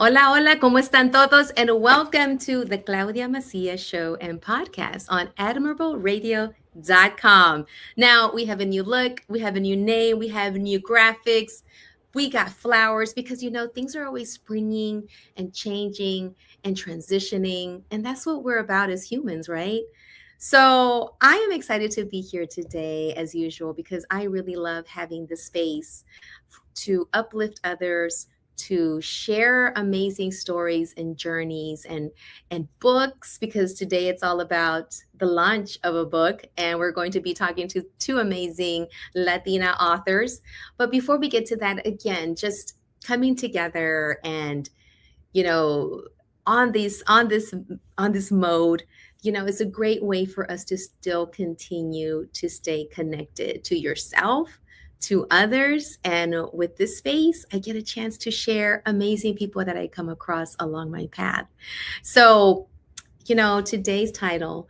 Hola, hola, ¿cómo están todos? And welcome to the Claudia Macias show and podcast on admirableradio.com. Now, we have a new look, we have a new name, we have new graphics, we got flowers because things are always springing and changing and transitioning. And that's what we're about as humans, right? So, I am excited to be here today, as usual, because I really love having the space to uplift others, to share amazing stories and journeys and books, because today it's all about the launch of a book, and we're going to be talking to two amazing Latina authors. But before we get to that, again, just coming together and you know on this mode, it's a great way for us to still continue to stay connected to yourself, to others. And with this space, I get a chance to share amazing people that I come across along my path. So, today's title,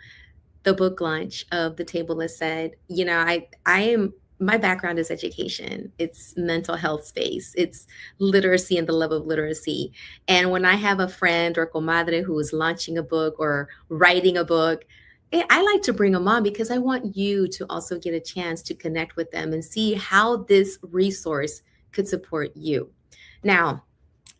the book launch of The Table is Said. I am my background is education. It's mental health space. It's literacy and the love of literacy. And when I have a friend or comadre who is launching a book or writing a book, I like to bring them on because I want you to also get a chance to connect with them and see how this resource could support you. Now,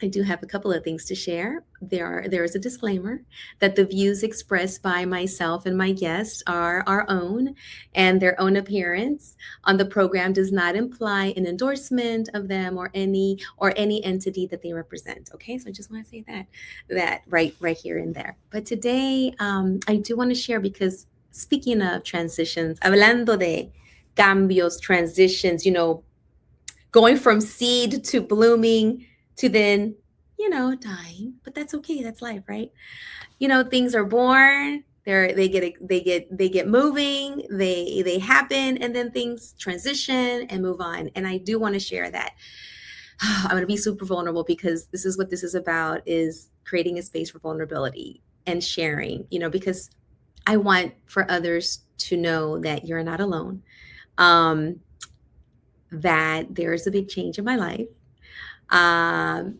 I do have a couple of things to share. There is a disclaimer that the views expressed by myself and my guests are our own, and their own appearance on the program does not imply an endorsement of them or any entity that they represent. Okay, so I just want to say that right here and there. But today, I do want to share, because speaking of transitions, hablando de cambios, transitions, going from seed to blooming to then, dying. But that's okay. That's life, right? Things are born. They get moving. They happen, and then things transition and move on. And I do want to share that. I'm going to be super vulnerable, because this is what this is about: is creating a space for vulnerability and sharing. Because I want for others to know that you're not alone. Um, that there is a big change in my life. Um,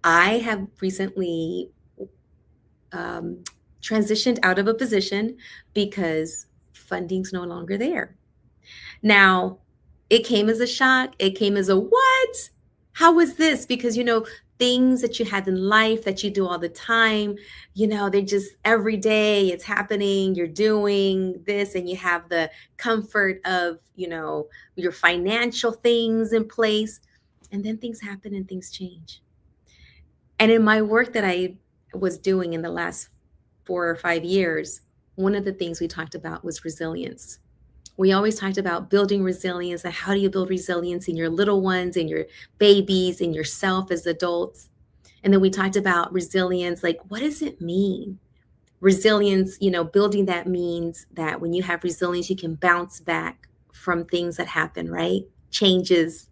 I have recently um, transitioned out of a position because funding's no longer there. Now, it came as a shock. It came as a what? How was this? Because, things that you had in life that you do all the time, they're just every day it's happening. You're doing this, and you have the comfort of, your financial things in place. And then things happen and things change. And in my work that I was doing in the last 4 or 5 years, one of the things we talked about was resilience. We always talked about building resilience, and how do you build resilience in your little ones, in your babies, in yourself as adults. And then we talked about resilience, like, what does it mean? Resilience, building that means that when you have resilience, you can bounce back from things that happen, right? Changes,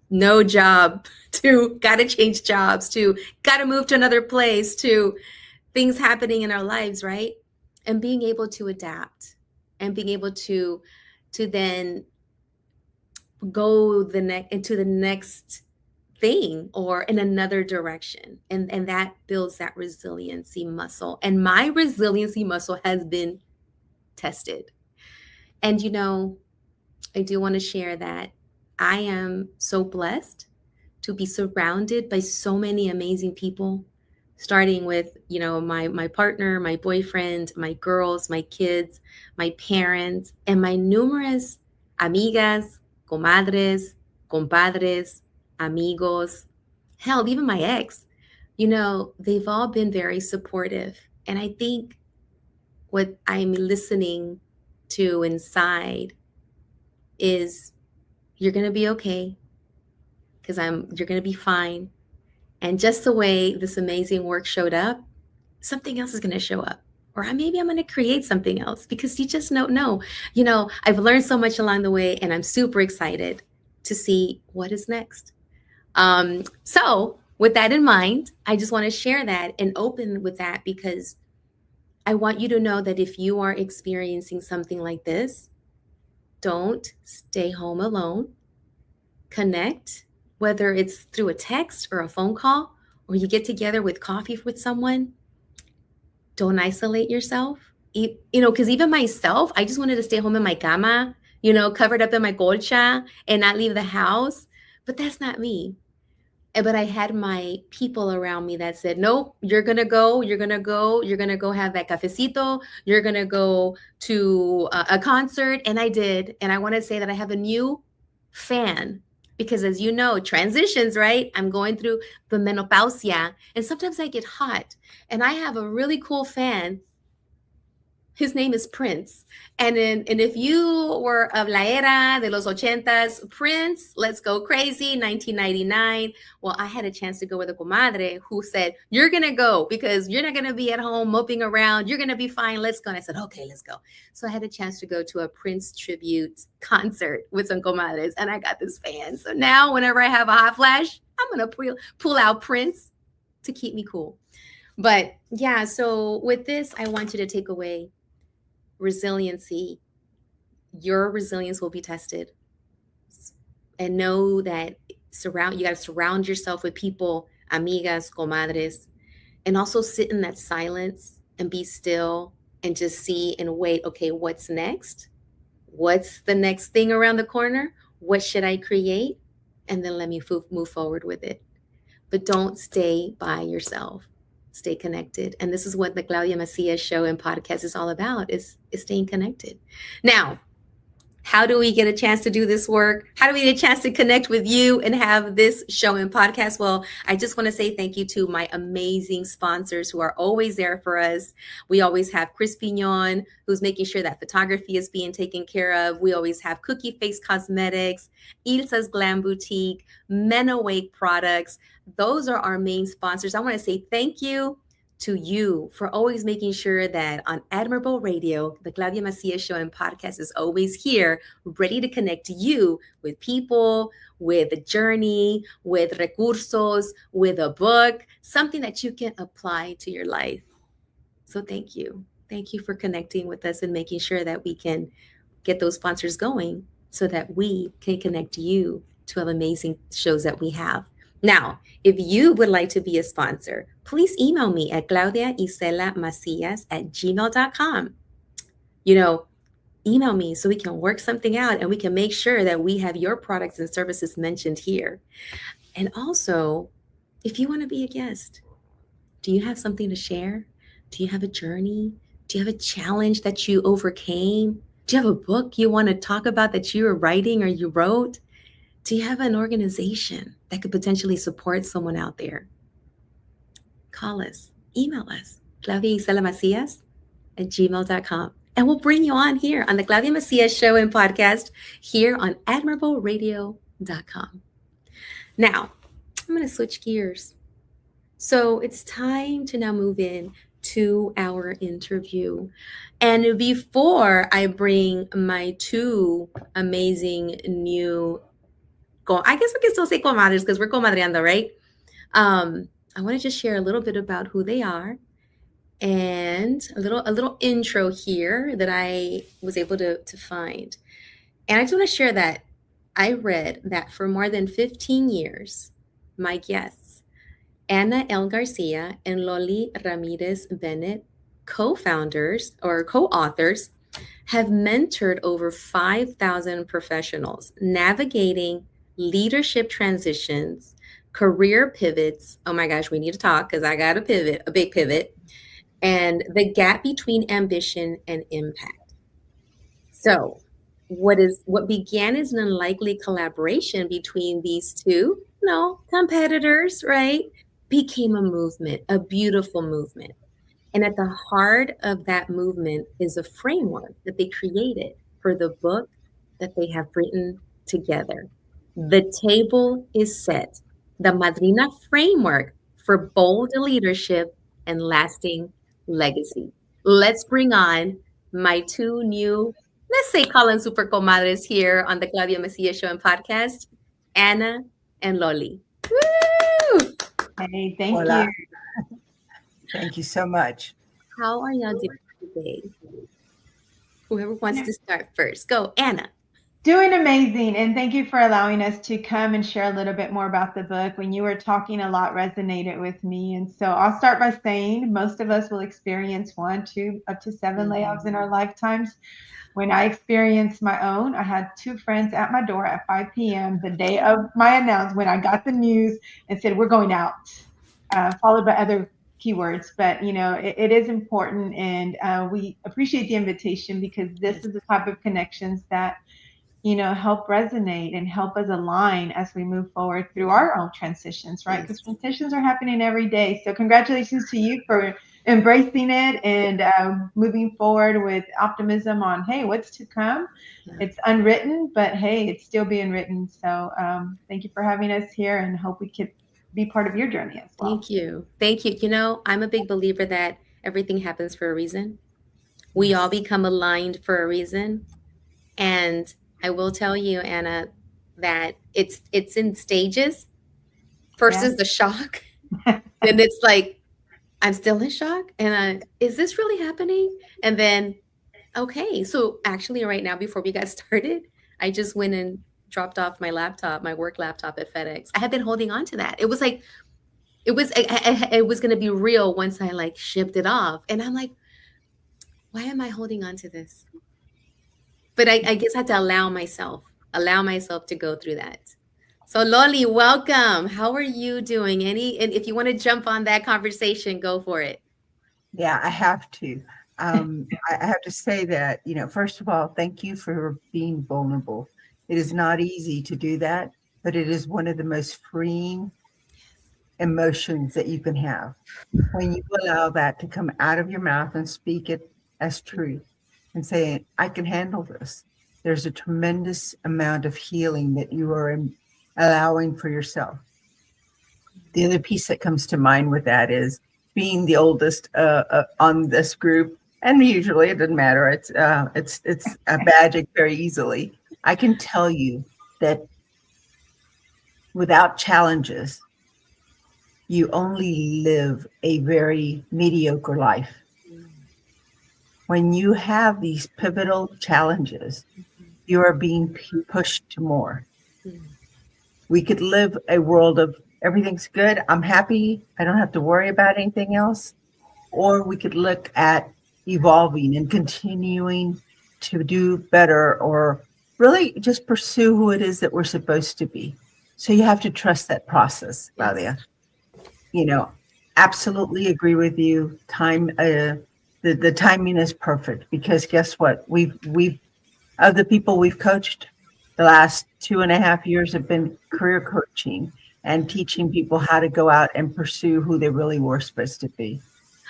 no job, to got to change jobs, to got to move to another place, to things happening in our lives, right? And being able to adapt, and being able to then go into the next thing, or in another direction. And that builds that resiliency muscle. And my resiliency muscle has been tested. And I do want to share that I am so blessed to be surrounded by so many amazing people, starting with, my partner, my boyfriend, my girls, my kids, my parents, and my numerous amigas, comadres, compadres, amigos, hell, even my ex. They've all been very supportive. And I think what I'm listening to inside is, you're going to be okay, because you're going to be fine. And just the way this amazing work showed up, something else is going to show up. Or maybe I'm going to create something else, because you just don't know. I've learned so much along the way, and I'm super excited to see what is next. So with that in mind, I just want to share that and open with that, because I want you to know that if you are experiencing something like this, don't stay home alone. Connect, whether it's through a text or a phone call, or you get together with coffee with someone, don't isolate yourself. Because even myself, I just wanted to stay home in my cama, covered up in my colcha and not leave the house. But that's not me. But I had my people around me that said, nope, you're going to go, you're going to go, you're going to go have that cafecito, you're going to go to a concert. And I did. And I want to say that I have a new fan because, as you know, transitions, right? I'm going through the menopausia and sometimes I get hot. And I have a really cool fan. His name is Prince. And if you were of la era de los ochentas, Prince, Let's Go Crazy, 1999. Well, I had a chance to go with a comadre who said, you're going to go because you're not going to be at home moping around. You're going to be fine. Let's go. And I said, okay, let's go. So I had a chance to go to a Prince tribute concert with some comadres, and I got this fan. So now whenever I have a hot flash, I'm going to pull out Prince to keep me cool. But yeah, so with this, I want you to take away resiliency. Your resilience will be tested, and know that you got to surround yourself with people, amigas, comadres, and also sit in that silence and be still and just see and wait. Okay, what's next? What's the next thing around the corner? What should I create? And then let me move forward with it. But don't stay by yourself. Stay connected. And this is what the Claudia Macias show and podcast is all about, is staying connected. Now, how do we get a chance to do this work? How do we get a chance to connect with you and have this show and podcast? Well, I just want to say thank you to my amazing sponsors who are always there for us. We always have Chris Pignon, who's making sure that photography is being taken care of. We always have Cookie Face Cosmetics, Ilsa's Glam Boutique, Men Awake Products. Those are our main sponsors. I want to say thank you to you for always making sure that on Admirable Radio, the Claudia Macias show and podcast is always here, ready to connect you with people, with a journey, with recursos, with a book, something that you can apply to your life. So thank you. Thank you for connecting with us and making sure that we can get those sponsors going so that we can connect you to amazing shows that we have. Now, if you would like to be a sponsor, please email me at claudiaiselamacias@gmail.com. Email me so we can work something out and we can make sure that we have your products and services mentioned here. And also, if you want to be a guest, do you have something to share? Do you have a journey? Do you have a challenge that you overcame? Do you have a book you want to talk about that you are writing or you wrote? Do you have an organization that could potentially support someone out there? Call us, email us, claudiaiselamacias@gmail.com. And we'll bring you on here on the Claudia Macias show and podcast here on admirableradio.com. Now, I'm going to switch gears. So it's time to now move in to our interview. And before I bring my two amazing new, I guess we can still say comadres because we're comadreando, right? I want to just share a little bit about who they are and a little intro here that I was able to find. And I just want to share that I read that for more than 15 years, my guests, Ana L. Garcia and Loli Ramirez Bennett, co-founders or co-authors, have mentored over 5,000 professionals navigating leadership transitions, career pivots. Oh my gosh, we need to talk because I got a big pivot, and the gap between ambition and impact. So what began as an unlikely collaboration between these two, competitors, right, became a movement, a beautiful movement. And at the heart of that movement is a framework that they created for the book that they have written together. The Table is Set, the Madrina Framework for Bold Leadership and Lasting Legacy. Let's bring on my two new, let's say, call them super comadres here on the Claudia Macias show and podcast, Ana and Loli. Woo! Hey, thank you. Thank you so much. How are y'all doing today? Whoever wants to start first. Go, Ana. Doing amazing. And thank you for allowing us to come and share a little bit more about the book. When you were talking, a lot resonated with me. And so I'll start by saying most of us will experience 1, 2, up to 7 layoffs in our lifetimes. When I experienced my own, I had 2 friends at my door at 5 p.m. the day of my announcement when I got the news and said, we're going out, followed by other keywords. But, it is important. And we appreciate the invitation because this is the type of connections that help resonate and help us align as we move forward through our own transitions, right? Because transitions are happening every day. So congratulations to you for embracing it and moving forward with optimism on, hey, what's to come? It's unwritten, but hey, it's still being written. So thank you for having us here and hope we could be part of your journey as well. Thank you. Thank you. I'm a big believer that everything happens for a reason. We all become aligned for a reason. And I will tell you, Anna, that it's in stages. First is the shock. Then it's like, I'm still in shock. And is this really happening? And then, okay. So actually right now, before we got started, I just went and dropped off my laptop, my work laptop at FedEx. I had been holding on to that. It was like, it was going to be real once I like shipped it off. And I'm like, why am I holding on to this? But I guess I had to allow myself to go through that. So Loli, welcome. How are you doing? And if you want to jump on that conversation, go for it. Yeah, I have to. I have to say that, first of all, thank you for being vulnerable. It is not easy to do that, but it is one of the most freeing emotions that you can have. When you allow that to come out of your mouth and speak it as truth and say, I can handle this. There's a tremendous amount of healing that you are allowing for yourself. The other piece that comes to mind with that is being the oldest on this group, and usually it doesn't matter. It's a badge very easily. I can tell you that without challenges, you only live a very mediocre life. When you have these pivotal challenges, you are being pushed to more. We could live a world of everything's good, I'm happy, I don't have to worry about anything else. Or we could look at evolving and continuing to do better, or really just pursue who it is that we're supposed to be. So you have to trust that process, Claudia. Absolutely agree with you. The timing is perfect, because guess what? We've of the people we've coached, the last 2.5 years have been career coaching and teaching people how to go out and pursue who they really were supposed to be.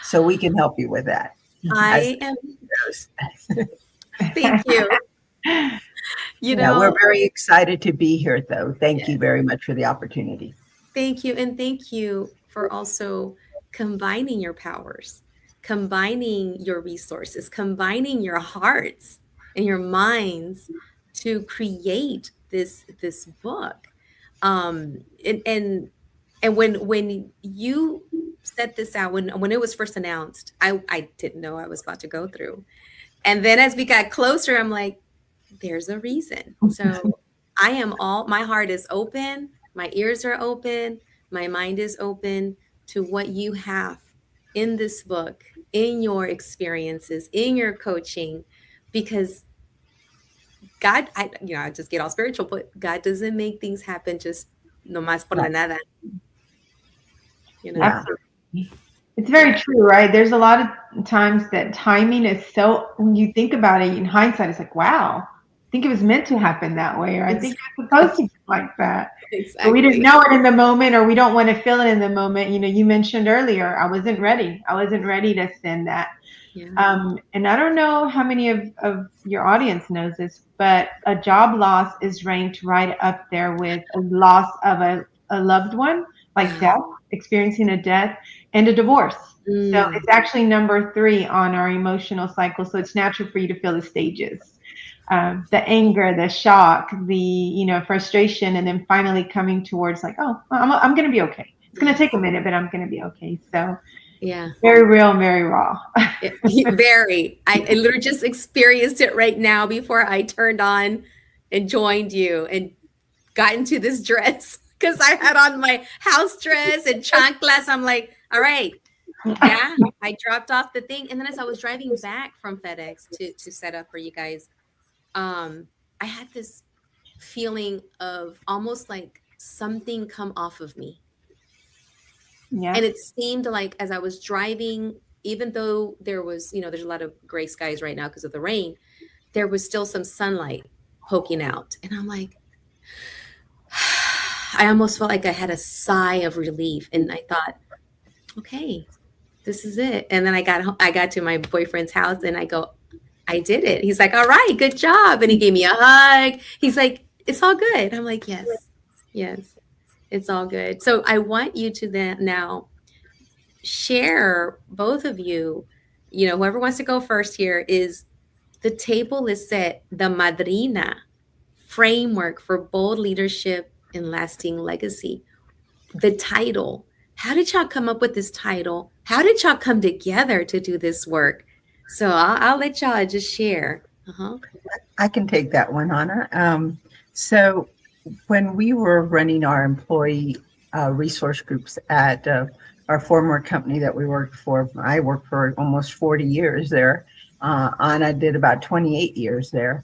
So we can help you with that. Thank you. We're very excited to be here, though. Thank you very much for the opportunity. Thank you. And thank you for also combining your powers, combining your resources, combining your hearts and your minds to create this book. And when you set this out, when it was first announced, I didn't know I was about to go through. And then as we got closer, I'm like, there's a reason. So my heart is open, my ears are open, my mind is open to what you have in this book, in your experiences, in your coaching, because God, I just get all spiritual, but God doesn't make things happen just nomás por la nada. Absolutely. It's very true, right? There's a lot of times that timing is so, when you think about it in hindsight, it's like, wow, I think it was meant to happen that way, or I think it's supposed to be like that. Exactly. But we didn't know it in the moment, or we don't want to feel it in the moment. You mentioned earlier, I wasn't ready. I wasn't ready to send that. Yeah. And I don't know how many of your audience knows this, but a job loss is ranked right up there with a loss of a loved one, like death, experiencing a death, and a divorce. So it's actually number 3 on our emotional cycle. So it's natural for you to feel the stages. The anger, the shock, the frustration, and then finally coming towards like, oh, I'm going to be okay. It's going to take a minute, but I'm going to be okay. So yeah, very real, very raw. Very. I literally just experienced it right now before I turned on and joined you and got into this dress because I had on my house dress and chanclas. I'm like, all right, yeah. I dropped off the thing, and then as I was driving back from FedEx to set up for you guys, I had this feeling of almost like something come off of me. Yeah. And it seemed like as I was driving, even though there was, there's a lot of gray skies right now because of the rain, there was still some sunlight poking out. And I'm like, I almost felt like I had a sigh of relief. And I thought, okay, this is it. And then I got to my boyfriend's house and I go, I did it. He's like, all right, good job. And he gave me a hug. He's like, it's all good. I'm like, yes, yes, it's all good. So I want you to then now share, both of you, whoever wants to go first here, is the table is set, the Madrina framework for bold leadership and lasting legacy. The title, how did y'all come up with this title? How did y'all come together to do this work? So I'll let y'all just share. I can take that one, Anna. So when we were running our employee resource groups at our former company that we worked for, I worked for almost 40 years there. Anna did about 28 years there.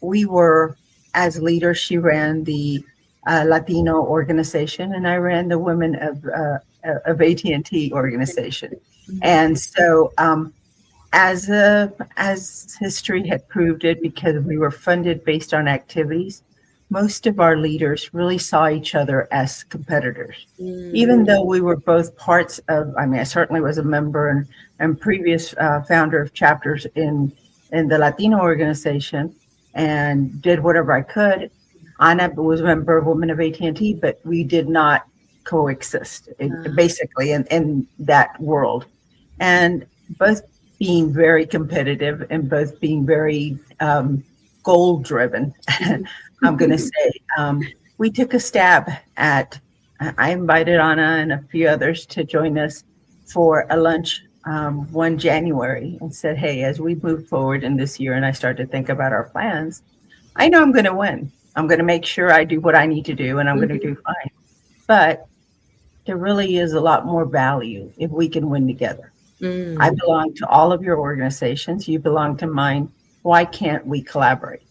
We were, as leaders, she ran the Latino organization, and I ran the Women of AT&T organization. And so, as history had proved it, because we were funded based on activities, most of our leaders really saw each other as competitors. Even though we were both parts of, I certainly was a member and previous founder of chapters in the Latino organization and did whatever I could. Ana was a member of Women of AT&T, but we did not coexist basically in that world. And both being very competitive and both being very goal driven, I'm going to say, we took a stab at, I invited Anna and a few others to join us for a lunch one January and said, hey, as we move forward in this year and I start to think about our plans, I know I'm going to win. I'm going to make sure I do what I need to do and I'm going to do fine. But there really is a lot more value if we can win together. I belong to all of your organizations. You belong to mine. Why can't we collaborate?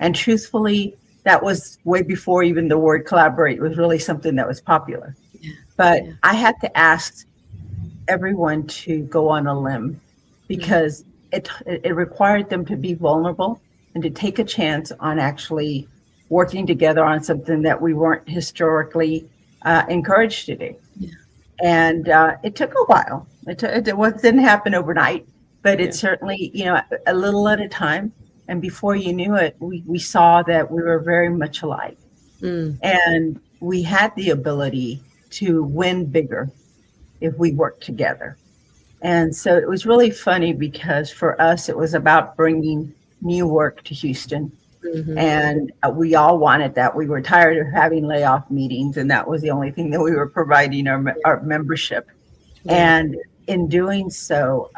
And truthfully, that was way before even the word collaborate was really something that was popular. But I had to ask everyone to go on a limb because it required them to be vulnerable and to take a chance on actually working together on something that we weren't historically encouraged to do. And it took a while. It didn't happen overnight, but it certainly, a little at a time. And before you knew it, we saw that we were very much alike. And we had the ability to win bigger if we worked together. And so it was really funny because for us, it was about bringing new work to Houston. And we all wanted that. We were tired of having layoff meetings, and that was the only thing that we were providing our membership. And in doing so,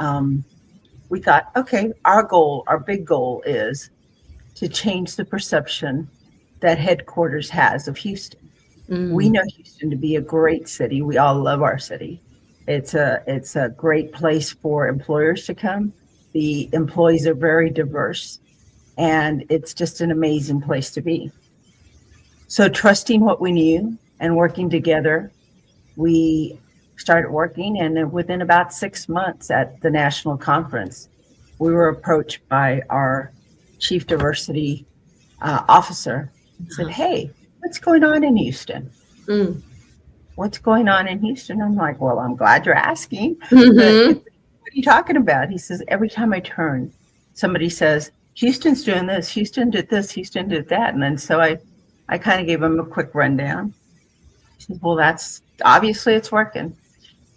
we thought, okay, our big goal is to change the perception that headquarters has of Houston. We know Houston to be a great city. We all love our city. It's a great place for employers to come. The employees are very diverse, and it's just an amazing place to be. So trusting what we knew and working together, we started working, and within about 6 months at the national conference, we were approached by our chief diversity officer and said, hey, what's going on in Houston? What's going on in Houston? I'm like, well, I'm glad you're asking. But what are you talking about? He says, every time I turn, somebody says, Houston's doing this, Houston did this, Houston did that. And then so I kind of gave him a quick rundown. He says, well, that's obviously it's working.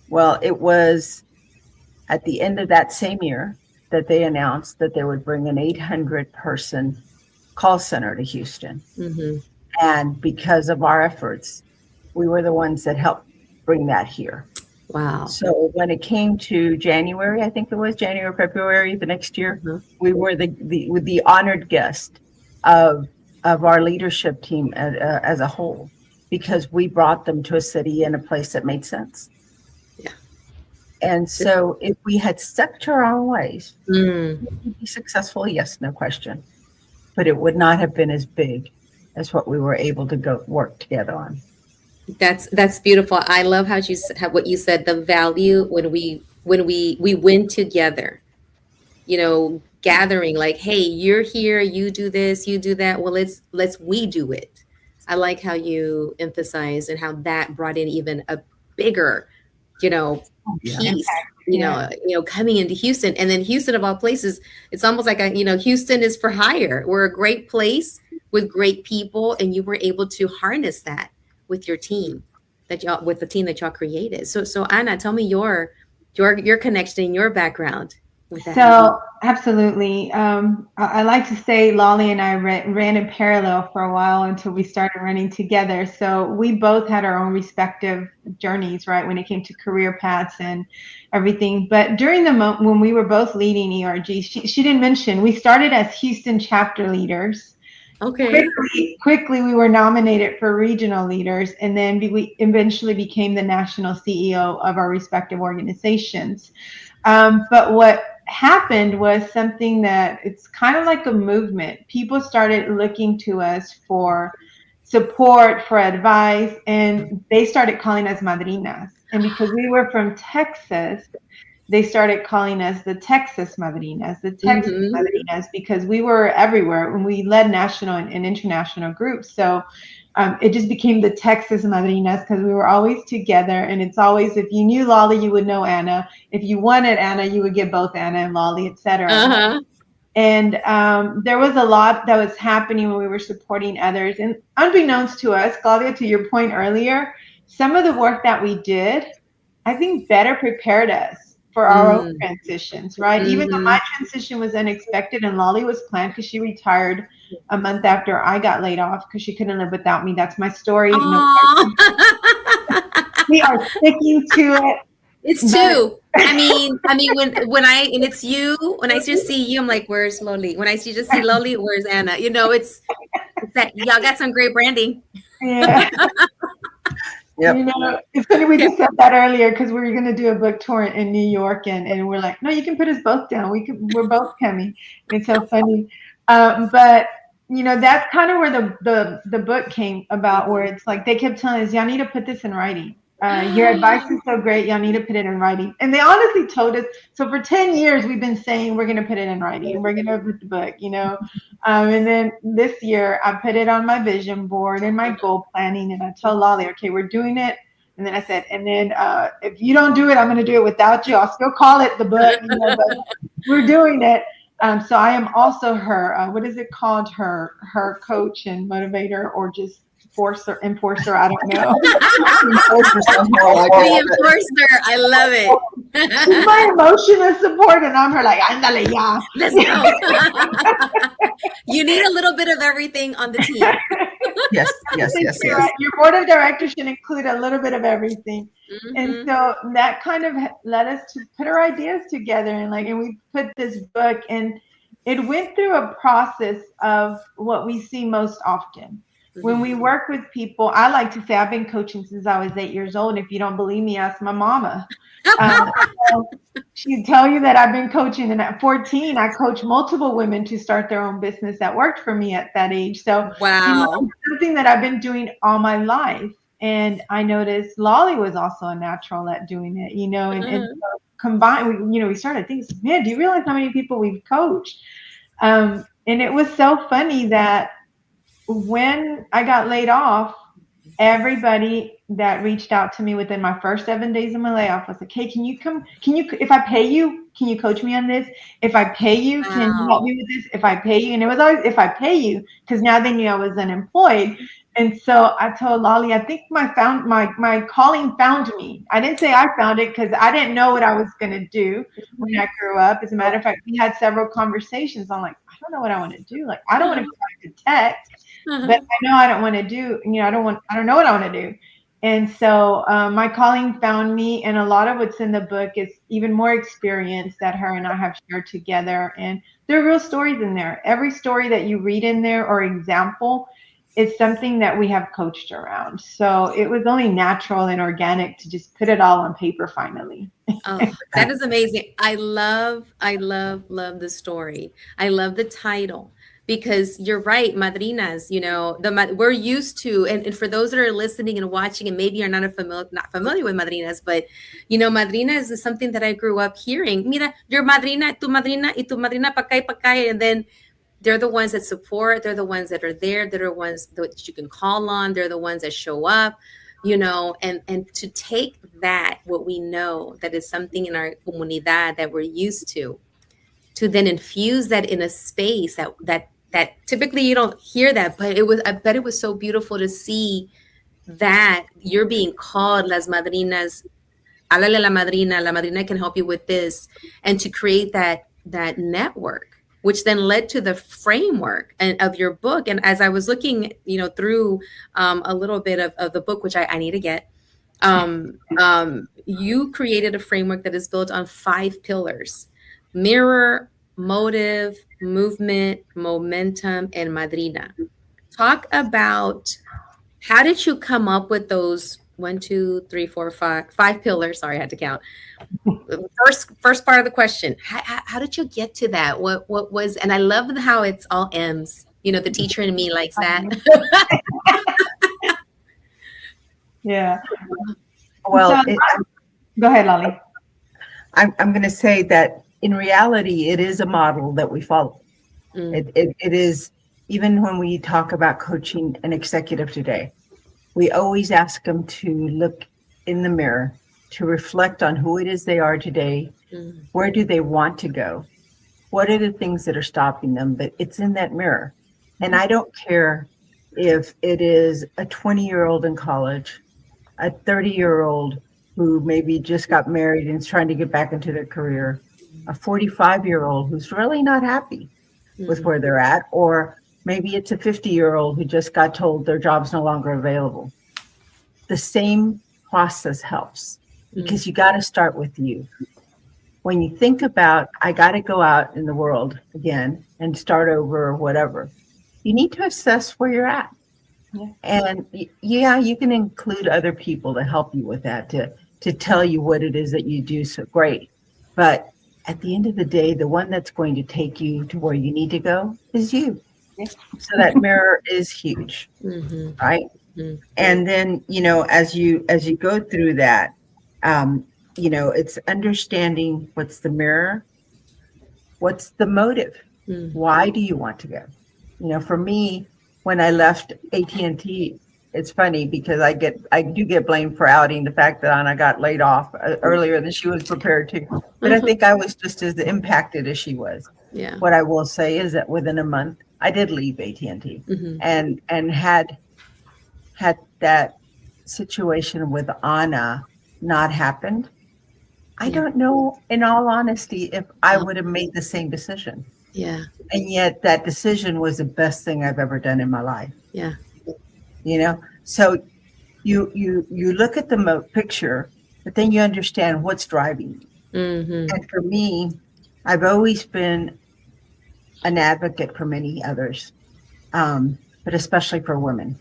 Well, it was at the end of that same year that they announced that they would bring an 800-person call center to Houston. And because of our efforts, we were the ones that helped bring that here. Wow. So when it came to January, I think it was January, February, the next year, we were the honored guest of of our leadership team as a whole, because we brought them to a city and a place that made sense. Yeah. And so if we had stuck to our own ways, Mm. we'd be successful, yes, no question. But it would not have been as big as what we were able to go work together on. That's beautiful. I love how what you said. The value when we win together. Gathering like, hey, you're here, you do this, you do that. Well, let's we do it. I like how you emphasize and how that brought in even a bigger, Yeah. piece. Yeah. Coming into Houston, and then Houston of all places, it's almost like Houston is for hire. We're a great place with great people, and you were able to harness that with your team with the team that y'all created. So Anna, tell me your connection and your background with that. So absolutely. I like to say Lolly and I ran in parallel for a while until we started running together. So we both had our own respective journeys, right, when it came to career paths and everything. But during the moment when we were both leading ERG, she didn't mention, we started as Houston chapter leaders. Okay. Quickly, we were nominated for regional leaders, and then we eventually became the national CEO of our respective organizations. But what happened was something that it's kind of like a movement. People started looking to us for support, for advice, and they started calling us madrinas. And because we were from Texas, they started calling us the Texas Madrinas, Madrinas, because we were everywhere and we led national and international groups. So it just became the Texas Madrinas because we were always together. And it's always, if you knew Lolly, you would know Anna. If you wanted Anna, you would get both Anna and Lolly, etc. Uh-huh. And there was a lot that was happening when we were supporting others. And unbeknownst to us, Claudia, to your point earlier, some of the work that we did, I think better prepared us for our own transitions, right? Even though my transition was unexpected and Lolly was planned because she retired a month after I got laid off because she couldn't live without me. That's my story. No, we are sticking to it. It's two. I mean, when it's you, when I just see you, I'm like, where's Loli? When I just see Loli, where's Anna? It's that y'all got some great branding. Yeah. Yep. It's funny we just said that earlier because we were going to do a book tour in New York, and we're like, no, you can put us both down. We're both coming. It's so funny, but that's kind of where the book came about, where it's like they kept telling us, y'all need to put this in writing. Your advice is so great. Y'all need to put it in writing. And they honestly told us. So for 10 years, we've been saying we're going to put it in writing. We're going to put the book, And then this year, I put it on my vision board and my goal planning. And I told Lolly, okay, we're doing it. And then I said, and then if you don't do it, I'm going to do it without you. I'll still call it the book, but we're doing it. So I am also her, what is it called? Her coach and motivator, or just enforcer, I don't know. Reinforcer, I love it. She's my emotional support, and I'm her like, andale, yeah. Let's go. You need a little bit of everything on the team. Yes. Your board of directors should include a little bit of everything. And so that kind of led us to put our ideas together, and we put this book, and it went through a process of what we see most often. When we work with people, I like to say I've been coaching since I was 8 years old. If you don't believe me, ask my mama. She'd tell you that I've been coaching. And at 14, I coached multiple women to start their own business that worked for me at that age. So wow, it's something that I've been doing all my life. And I noticed Lolly was also a natural at doing it, and so combined, we started thinking, man, do you realize how many people we've coached? And it was so funny that when I got laid off, everybody that reached out to me within my first 7 days of my layoff was like, hey, if I pay you, can you coach me on this? If I pay you, can you help me with this? If I pay you, and it was always, if I pay you, because now they knew I was unemployed. And so I told Lolly, I think my calling found me. I didn't say I found it because I didn't know what I was going to do when I grew up. As a matter of fact, we had several conversations. I'm like, I don't know what I want to do. Like, I don't want to go back to tech. But I know I don't want to do, I don't know what I want to do. And so my calling found me, and a lot of what's in the book is even more experience that her and I have shared together. And there are real stories in there. Every story that you read in there or example is something that we have coached around. So it was only natural and organic to just put it all on paper finally. Oh, that is amazing. I love the story. I love the title because you're right, madrinas, we're used to, and for those that are listening and watching and maybe are not familiar with madrinas, but madrinas is something that I grew up hearing. Mira, your madrina, y tu madrina pa acá y pa acá, and then they're the ones that support, they're the ones that are there, they're the ones that you can call on, they're the ones that show up, and to take that, what we know that is something in our comunidad that we're used to then infuse that in a space that typically you don't hear that, but I bet it was so beautiful to see that you're being called las madrinas, háblale a la madrina can help you with this, and to create that network, which then led to the framework of your book. And as I was looking, through a little bit of the book, which I need to get, you created a framework that is built on 5 pillars: mirror, motive, movement, momentum, and madrina. Talk about, how did you come up with those 5 pillars? Sorry, I had to count. First part of the question, how did you get to that? What was, and I love how it's all M's. The teacher in me likes that. Yeah. Well, go ahead, Lolly. I'm going to say that in reality, it is a model that we follow. It is, even when we talk about coaching an executive today, we always ask them to look in the mirror, to reflect on who it is they are today. Where do they want to go? What are the things that are stopping them? But it's in that mirror. And I don't care if it is a 20-year-old in college, a 30-year-old who maybe just got married and is trying to get back into their career, a 45-year-old who's really not happy with where they're at, or maybe it's a 50-year-old who just got told their job's no longer available. The same process helps, because you got to start with you. When you think about, I got to go out in the world again and start over or whatever, you need to assess where you're at. Yeah. And you can include other people to help you with that, to tell you what it is that you do so great. But at the end of the day, the one that's going to take you to where you need to go is you. Yeah. So that mirror is huge, right? And then, as you go through that, it's understanding what's the mirror, what's the motive, why do you want to go? For me, when I left AT&T, it's funny because I do get blamed for outing the fact that Anna got laid off earlier than she was prepared to. But I think I was just as impacted as she was. Yeah. What I will say is that within a month, I did leave AT&T and had that situation with Anna not happened, I don't know, in all honesty, if I would have made the same decision. Yeah. And yet that decision was the best thing I've ever done in my life. Yeah. So you look at the picture, but then you understand what's driving you. And for me, I've always been an advocate for many others, but especially for women.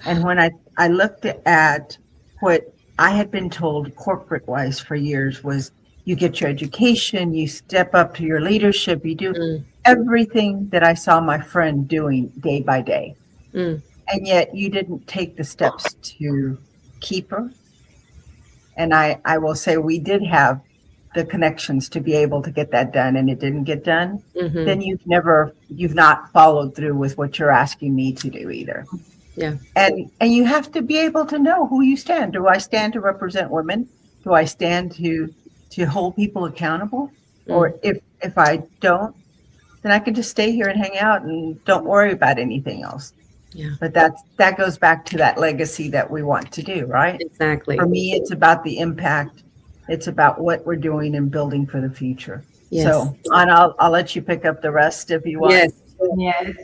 And when I looked at what I had been told corporate-wise for years was, you get your education, you step up to your leadership, you do everything that I saw my friend doing day by day. And yet you didn't take the steps to keep her. And I will say we did have the connections to be able to get that done, and it didn't get done. Then you've not followed through with what you're asking me to do either. Yeah. And you have to be able to know who you stand. Do I stand to represent women? Do I stand to hold people accountable? Or if I don't, then I can just stay here and hang out and don't worry about anything else. Yeah. But that goes back to that legacy that we want to do, right? Exactly. For me, it's about the impact. It's about what we're doing and building for the future. Yes. So, Anna, I'll let you pick up the rest if you want. Yes.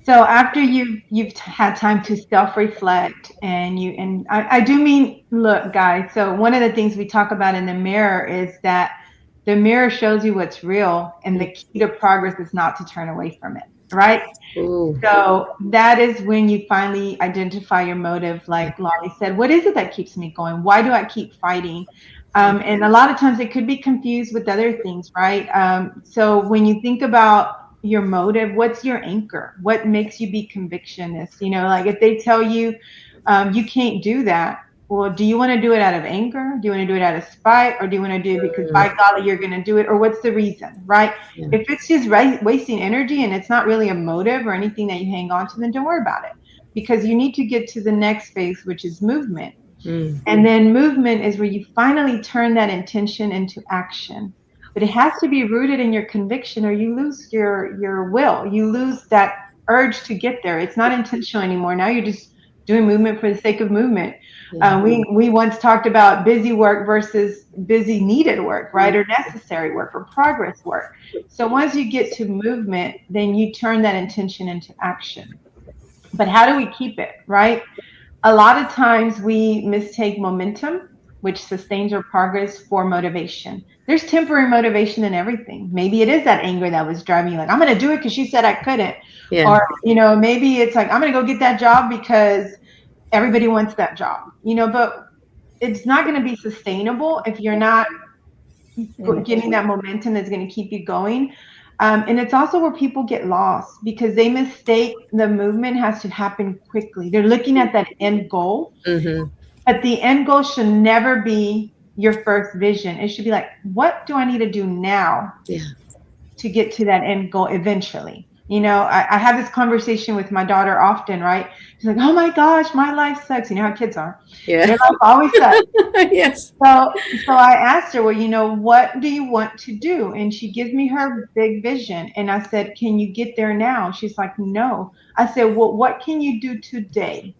So after you've had time to self-reflect, and I do mean, look, guys, so one of the things we talk about in the mirror is that the mirror shows you what's real, and the key to progress is not to turn away from it, right? Ooh. So that is when you finally identify your motive. Like Lolly said, what is it that keeps me going? Why do I keep fighting? And a lot of times it could be confused with other things, right? So when you think about your motive, what's your anchor? What makes you be convictionist? You know, like if they tell you you can't do that, well, do you want to do it out of anger? Do you want to do it out of spite? Or do you want to do it because by golly, you're going to do it? Or what's the reason, right? Yeah. If it's just wasting energy and it's not really a motive or anything that you hang on to, then don't worry about it, because you need to get to the next phase, which is movement. And then movement is where you finally turn that intention into action. But it has to be rooted in your conviction, or you lose your will. You lose that urge to get there. It's not intentional anymore. Now you're just doing movement for the sake of movement. We once talked about busy work versus busy needed work, right? Or necessary work or progress work. So once you get to movement, then you turn that intention into action. But how do we keep it, right? A lot of times we mistake momentum, which sustains our progress, for motivation. There's temporary motivation in everything. Maybe it is that anger that was driving you, like, I'm going to do it because she said I couldn't. Yeah. Or, you know, maybe it's like, I'm going to go get that job because everybody wants that job, you know, but it's not going to be sustainable if you're not getting that momentum that's going to keep you going. And it's also where people get lost because they mistake the movement has to happen quickly. They're looking at that end goal, but the end goal should never be your first vision. It should be like, what do I need to do now to get to that end goal eventually? You know, I have this conversation with my daughter often, right? She's like, oh my gosh, my life sucks. You know how kids are. Yeah. Their life always sucks. Yes. So I asked her, well, you know, what do you want to do? And she gives me her big vision. And I said, can you get there now? She's like, no. I said, well, what can you do today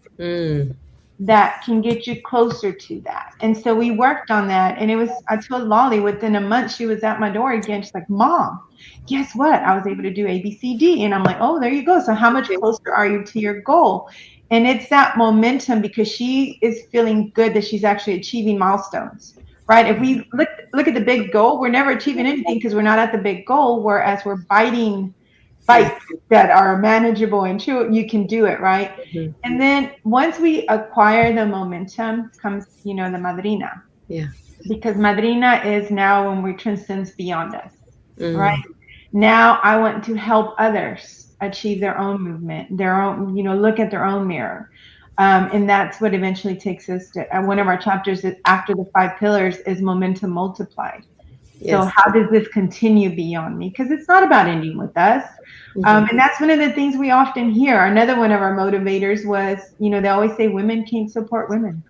that can get you closer to that? And so we worked on that. And I told Lolly within a month, she was at my door again. She's like, Mom, guess what? I was able to do A, B, C, D. And I'm like, oh, there you go. So how much closer are you to your goal? And it's that momentum because she is feeling good that she's actually achieving milestones, right? If we look at the big goal, we're never achieving anything because we're not at the big goal, whereas we're bites that are manageable and you can do it, right? And then once we acquire the momentum comes, you know, the madrina. Yeah. Because madrina is now when we transcends beyond us, right? Now I want to help others achieve their own movement, their own, you know, look at their own mirror. And that's what eventually takes us to one of our chapters after the 5 pillars is momentum multiplied. Yes. So how does this continue beyond me? Because it's not about ending with us. And that's one of the things we often hear. Another one of our motivators was, you know, they always say women can't support women.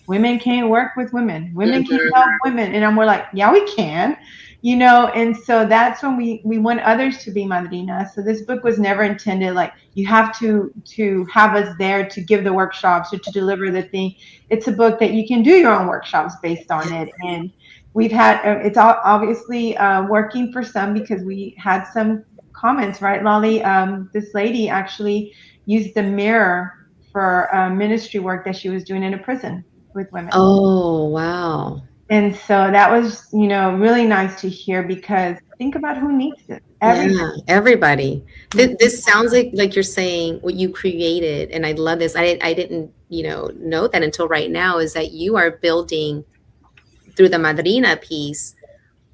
Women can't work with women. Women can't help women. And we're like, yeah, we can. You know, and so that's when we want others to be madrina. So this book was never intended like you have to have us there to give the workshops or to deliver the thing. It's a book that you can do your own workshops based on it. And we've had, it's obviously working for some because we had some comments, right, Lolly? This lady actually used the mirror for ministry work that she was doing in a prison with women. Oh, wow. And so that was, you know, really nice to hear because think about who needs it. Everybody. This sounds like you're saying what you created, and I love this. I didn't, you know that until right now, is that you are building through the madrina piece.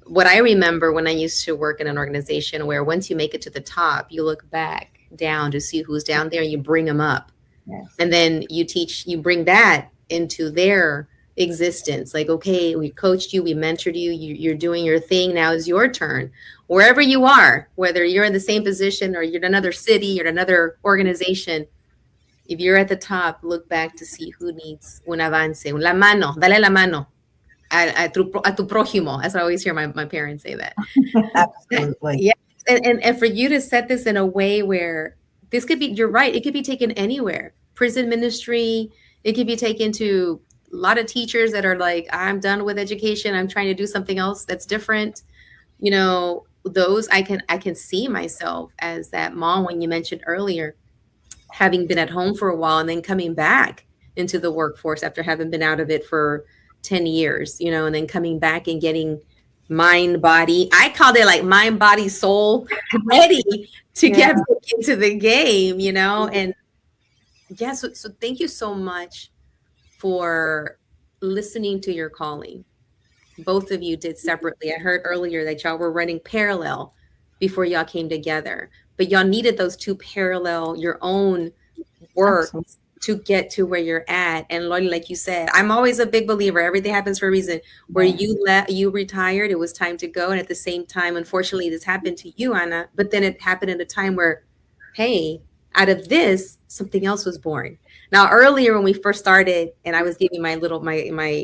What I remember when I used to work in an organization where once you make it to the top, you look back down to see who's down there and you bring them up. Yes. And then you bring that into their existence. Like, okay, we coached you, we mentored you, you're doing your thing. Now is your turn. Wherever you are, whether you're in the same position or you're in another city, you're in another organization, if you're at the top, look back to see who needs un avance, la mano, dale la mano a tu prójimo. As I always hear my parents say that. Absolutely. Yeah. And for you to set this in a way where this could be, you're right, it could be taken anywhere. Prison ministry, it could be taken to a lot of teachers that are like, I'm done with education. I'm trying to do something else that's different. You know, those I can see myself as that mom when you mentioned earlier. having been at home for a while and then coming back into the workforce after having been out of it for 10 years, you know, and then coming back and getting mind, body. I called it like mind, body, soul ready to Yeah. get back into the game, you know? And yeah, so thank you so much for listening to your calling. Both of you did separately. I heard earlier that y'all were running parallel before y'all came together, but y'all needed those two parallel, your own work Absolutely. to get to where you're at. And Lori, like you said, I'm always a big believer. Everything happens for a reason. Where you retired, it was time to go. And at the same time, unfortunately, this happened to you, Anna, but then it happened at a time where, hey, out of this, something else was born. Now, earlier when we first started, and I was giving my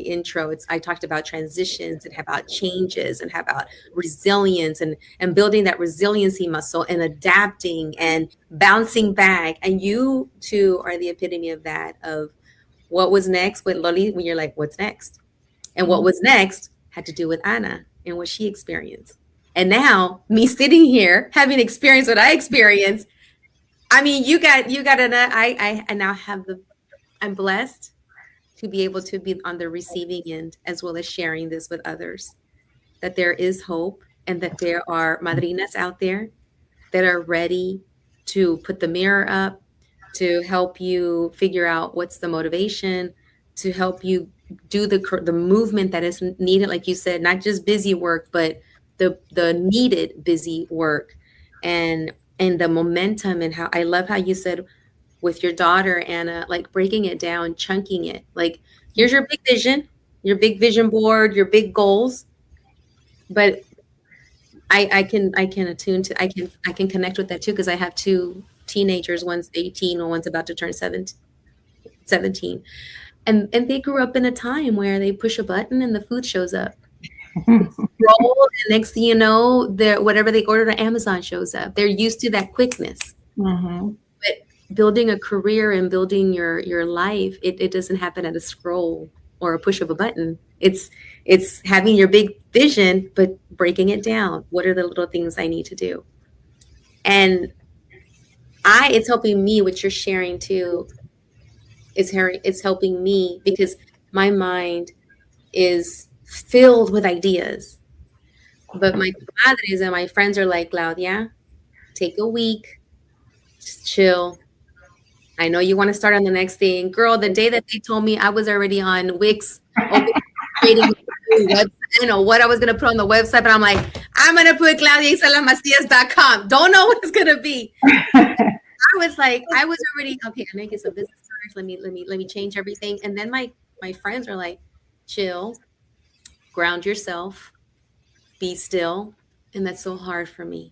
intro, I talked about transitions and about changes and about resilience and building that resiliency muscle and adapting and bouncing back. And you two are the epitome of that, of what was next with Loli, when you're like, what's next? And what was next had to do with Anna and what she experienced. And now me sitting here having experienced what I experienced, I mean, you got I now have I'm blessed to be able to be on the receiving end as well as sharing this with others, that there is hope and that there are madrinas out there that are ready to put the mirror up, to help you figure out what's the motivation, to help you do the movement that is needed, like you said, not just busy work, but the needed busy work, and the momentum. And how I love how you said with your daughter, Anna, like breaking it down, chunking it. Like, here's your big vision board, your big goals. But I can attune to I can connect with that too, because I have two teenagers. One's 18 and one's about to turn 17. And they grew up in a time where they push a button and the food shows up. Scroll, and next thing you know, whatever they ordered on Amazon shows up. They're used to that quickness. Mm-hmm. But building a career and building your life, it doesn't happen at a scroll or a push of a button. It's having your big vision, but breaking it down. What are the little things I need to do? And it's helping me, what you're sharing too. It's helping me because my mind is filled with ideas. But my comadres and my friends are like, Claudia, take a week, just chill. I know you want to start on the next thing. Girl, the day that they told me, I was already on Wix, creating a website. I don't know what I was going to put on the website, but I'm like, I'm going to put ClaudiaMacias.com. Don't know what it's going to be. I was already, okay, I make it a business cards. Let me change everything. And then my friends are like, chill, ground yourself, be still. And that's so hard for me.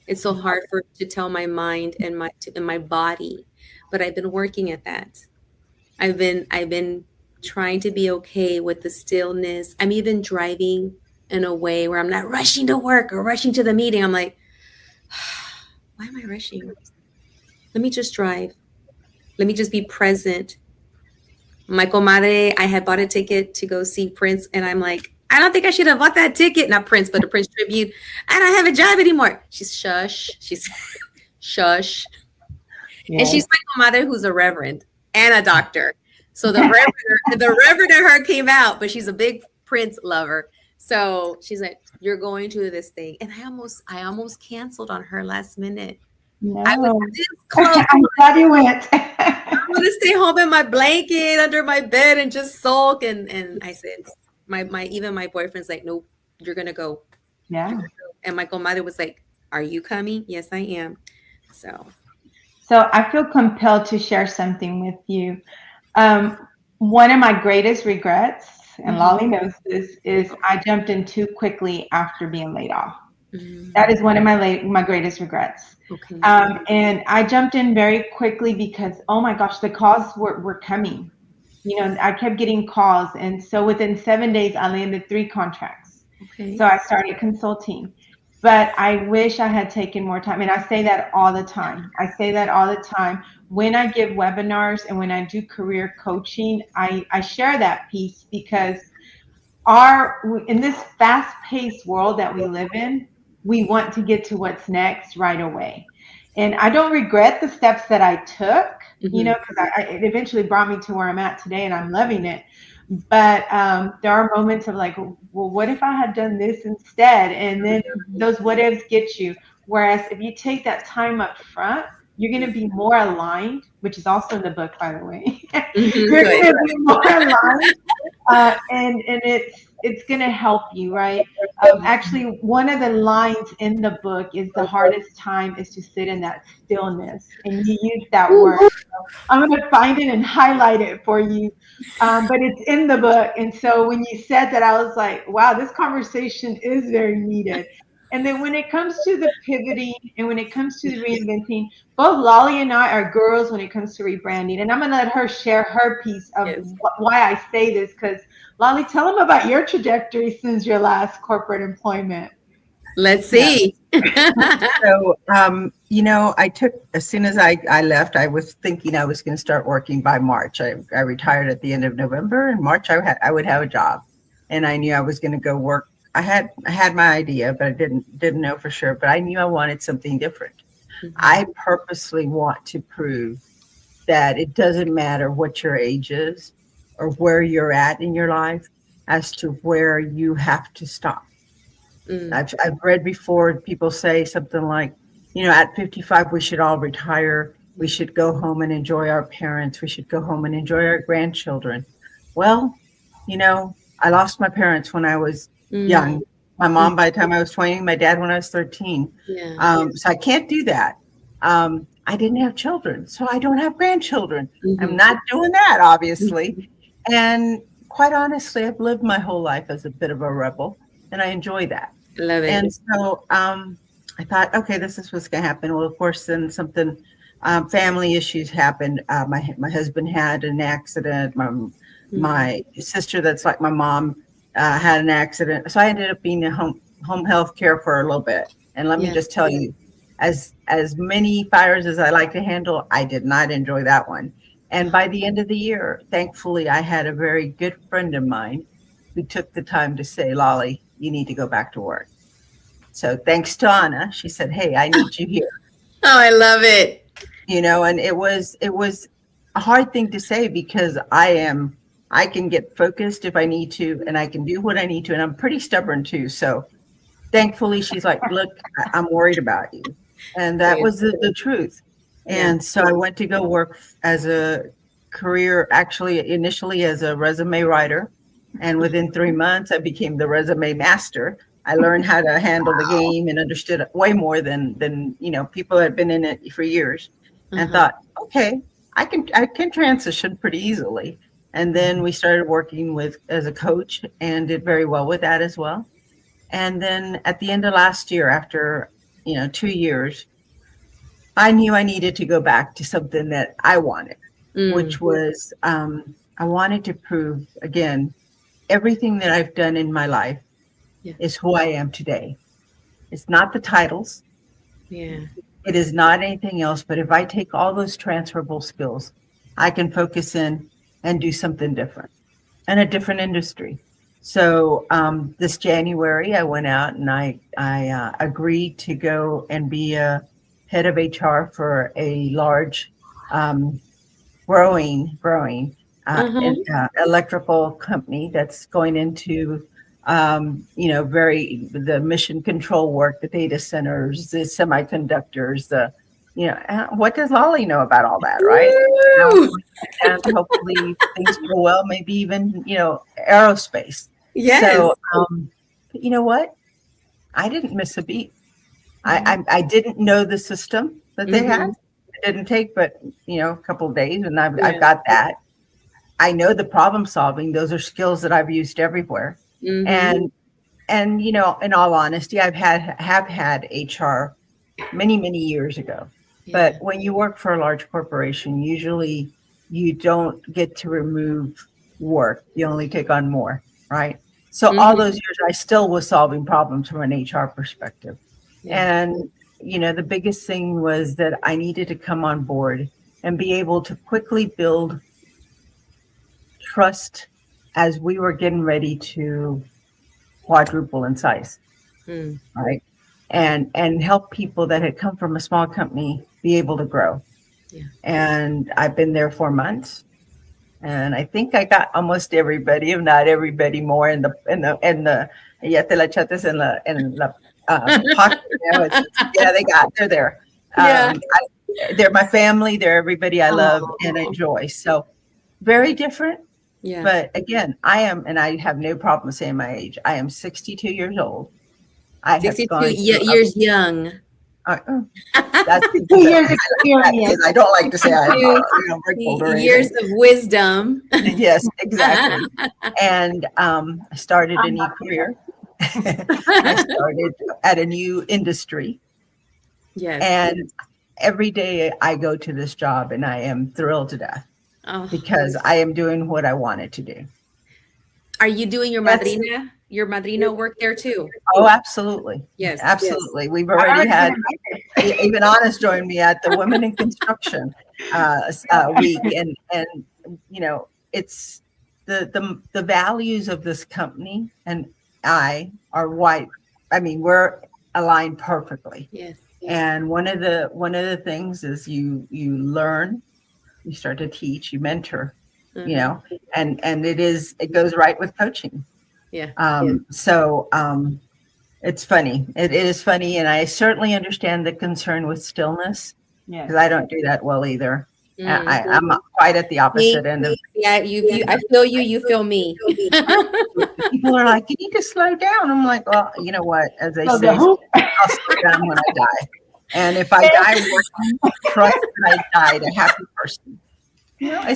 It's so hard to tell my mind and my body, but I've been working at that. I've been trying to be okay with the stillness. I'm even driving in a way where I'm not rushing to work or rushing to the meeting. I'm like, why am I rushing? Let me just drive. Let me just be present. My comadre, I had bought a ticket to go see Prince, and I'm like, I don't think I should have bought that ticket. Not Prince, but a Prince tribute. I don't have a job anymore. She's shush. She's shush. Yeah. And she's my comadre who's a reverend and a doctor. So the reverend in her came out, but she's a big Prince lover. So she's like, you're going to this thing. And I almost canceled on her last minute. No. I was this close. I'm glad you went. I'm gonna stay home in my blanket under my bed and just sulk. And I said, even my boyfriend's like, nope, you're gonna go. Yeah. And my comadre was like, are you coming? Yes, I am. So I feel compelled to share something with you. One of my greatest regrets, and Lolly knows this, is I jumped in too quickly after being laid off. That is one of my greatest regrets. Okay. And I jumped in very quickly because, oh my gosh, the calls were coming. You know, I kept getting calls. And so within 7 days, I landed 3 contracts. Okay. So I started consulting. But I wish I had taken more time. And I say that all the time. When I give webinars and when I do career coaching, I share that piece because in this fast-paced world that we live in, we want to get to what's next right away. And I don't regret the steps that I took, you Mhm. know, because it eventually brought me to where I'm at today, and I'm loving it. But there are moments of like, well, what if I had done this instead? And then those what ifs get you. Whereas if you take that time up front, you're going to be more aligned, which is also in the book, by the way. Mhm. You're going Good. to be more aligned, and it's going to help you, right? Actually, one of the lines in the book is the hardest time is to sit in that stillness, and you use that Woo. word. I'm going to find it and highlight it for you. But it's in the book. And so when you said that, I was like, wow, this conversation is very needed. And then when it comes to the pivoting and when it comes to the reinventing, both Lolly and I are girls when it comes to rebranding. And I'm going to let her share her piece of Yes. why I say this, because Lolly, tell them about your trajectory since your last corporate employment. Let's Yeah. see. So, I took, as soon as I left, I was thinking I was going to start working by March. I retired at the end of November. In March, I would have a job, and I knew I was going to go work. I had my idea, but I didn't know for sure. But I knew I wanted something different. Mhm. I purposely want to prove that it doesn't matter what your age is or where you're at in your life as to where you have to stop. Mm. I've read before people say something like, at 55 we should all retire. We should go home and enjoy our parents. We should go home and enjoy our grandchildren. Well, I lost my parents when I was Mm. young. My Mm. mom by the time I was 20, my dad when I was 13. Yeah. So I can't do that. I didn't have children, so I don't have grandchildren. I'm Mhm. not doing that, obviously. Mhm. And quite honestly, I've lived my whole life as a bit of a rebel, and I enjoy that. Love it. And so I thought, okay, this is what's going to happen. Well, of course, then something, family issues happened. My husband had an accident. Mm. My sister, that's like my mom, had an accident. So I ended up being in home health care for a little bit. And let me Yeah. just tell you, as many fires as I like to handle, I did not enjoy that one. And by the end of the year, thankfully, I had a very good friend of mine who took the time to say, Lolly, you need to go back to work. So thanks to Anna, she said, hey, I need you here. Oh, I love it. And it was a hard thing to say because I can get focused if I need to, and I can do what I need to, and I'm pretty stubborn too. So thankfully she's like, look, I'm worried about you. And that Good. was the truth. Yeah. And so I went to go work as a career, actually initially as a resume writer. And within 3 months, I became the resume master. I learned how to handle the game and understood it way more than people that had been in it for years, and Uh-huh. thought, okay, I can transition pretty easily. And then we started working with as a coach and did very well with that as well. And then at the end of last year, after 2 years, I knew I needed to go back to something that I wanted, Mm. which was I wanted to prove again everything that I've done in my life Yeah. is who I am today. It's not the titles, Yeah. it is not anything else. But if I take all those transferable skills, I can focus in and do something different and a different industry. So this January, I went out and I agreed to go and be a head of HR for a large um, growing Uh-huh. electrical company that's going into very the mission control work, the data centers, the semiconductors, what does Lolly know about all that, right? Woo! And hopefully things go well, maybe even aerospace. Yes. So, but you know what? I didn't miss a beat. Mhm. I didn't know the system that they had. Mhm. It didn't take but a couple of days, and I've Yeah. got that. I know the problem solving; those are skills that I've used everywhere. Mhm. And in all honesty, have had HR many years ago. But Yeah. when you work for a large corporation, usually you don't get to remove work. You only take on more, right? So all Mhm. those years, I still was solving problems from an HR perspective. Yeah. And, the biggest thing was that I needed to come on board and be able to quickly build trust as we were getting ready to quadruple in size, Mm. right? and help people that had come from a small company be able to grow. Yeah. And I've been there 4 months, and I think I got almost everybody, if not everybody, more in the ya te la chates in la pocket. You know, yeah, they're there. Yeah. They're my family. They're everybody I love and Oh, enjoy. So very different. yeah. But again, and I have no problem saying my age. I am 62 years old. I have 62 gone through years young. that's 2 years experience. because I don't like to say I'm wrinkled or Years anything. of wisdom. Yes, exactly. And I started a new career. I started at a new industry. Yes. And every day I go to this job and I am thrilled to death Oh, because I am doing what I wanted to do. are you doing your That's- madrina work there too? Oh, absolutely. Yes. Absolutely. We've already had even Anna's joined me at the Women in Construction week. And you know, it's the values of this company and I are white. I mean, we're aligned perfectly. Yes. And one of the things is you learn, you start to teach, you mentor, Mhm. you know, and it goes right with coaching. Yeah. So it's funny. It is funny, and I certainly understand the concern with stillness Yes. because I don't do that well either. Mm. I'm quite at the opposite end of. Yeah, I feel you, you feel me. People are like, you need to slow down. I'm like, well, you know what? As they So say, the who- I'll slow down when I die. And if I die working, trust that I died a happy person. You know,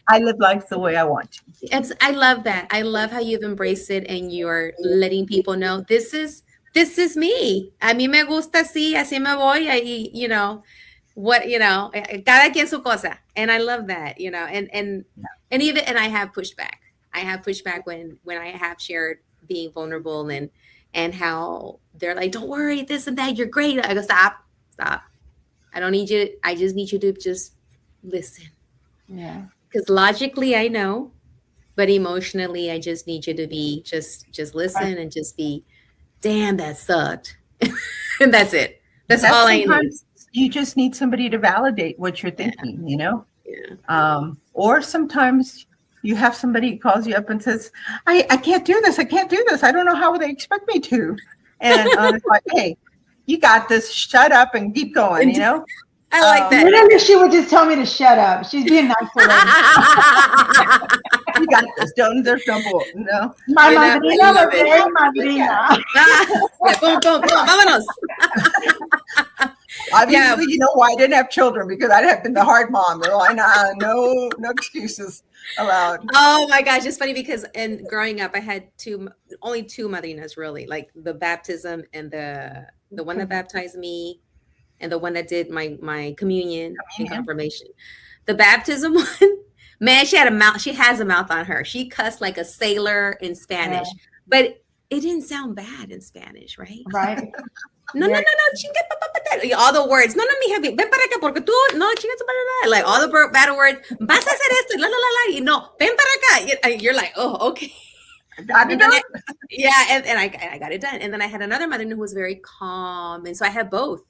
I live life the way I want to. I love that. I love how you've embraced it and you're letting people know this is me. A mí me gusta así, así me voy. Y, you know, cada quien su cosa. And I love that, you know, and I have pushback. I have pushback when I have shared being vulnerable and how they're like, don't worry, this and that, you're great. I go, stop. I don't need you. I just need you to just listen. Yeah. Because logically I know, but emotionally I just need you to be just listen and just be, damn, that sucked. And that's it. That's all I need. You just need somebody to validate what you're thinking, you know? Yeah. Or sometimes you have somebody who calls you up and says, I can't do this. I can't do this. I don't know how they expect me to. And it's like, hey, you got this. Shut up and keep going, you know? I like that. Literally, she would just tell me to shut up. She's being nice to me. You got this. There's no bull, no. My You know, madrina I was love it. very madrina. Yeah, boom, boom, boom. Vámonos. Obviously, you know why I didn't have children, because I'd have been the hard mom. They're like, nah, no excuses allowed. Oh my gosh, it's funny because growing up, I had only two madrinas really, like the baptism and the one that baptized me, and the one that did my communion and confirmation. The baptism one, man, she has a mouth on her. She cussed like a sailor in Spanish, but it didn't sound bad in Spanish, right? Right. No, all the words. No, mija, ven para acá porque tú, no, chinga tu madre. Like all the bad words. Vas a hacer esto, la. You know, ven para acá. You're like, oh, okay. Got it done? And I got it done. And then I had another madrina who was very calm. And so I had both.